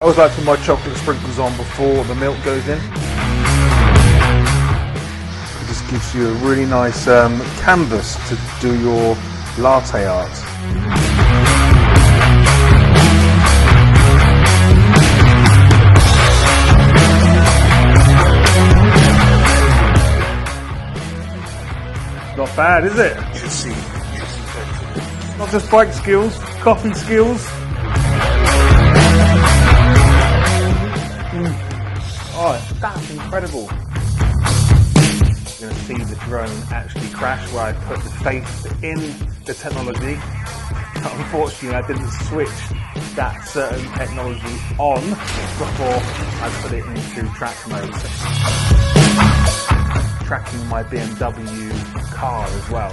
I always like to put my chocolate sprinkles on before the milk goes in. It just gives you a really nice canvas to do your latte art. Not bad, is it? Not just bike skills, coffee skills. Oh, that's incredible. You're going to see the drone actually crash where I put the faith in the technology. But unfortunately, I didn't switch that certain technology on before I put it into track mode. Tracking my BMW car as well.